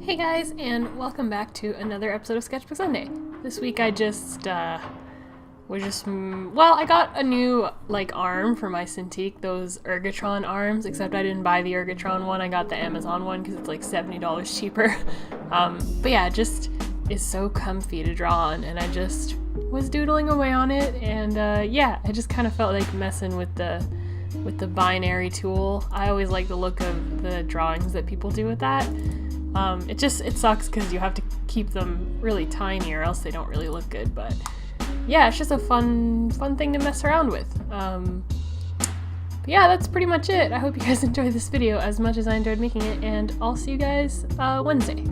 Hey guys, and welcome back to another episode of Sketchbook Sunday. This week I I got a new, arm for my Cintiq, those Ergotron arms, except I didn't buy the Ergotron one, I got the Amazon one because it's like $70 cheaper. But yeah, it just is so comfy to draw on, and I just was doodling away on it, and yeah, I just kind of felt like messing with the binary tool. I always like the look of the drawings that people do with that. It sucks because you have to keep them really tiny or else they don't really look good, but yeah, it's just a fun thing to mess around with. But yeah, that's pretty much it. I hope you guys enjoyed this video as much as I enjoyed making it, and I'll see you guys Wednesday.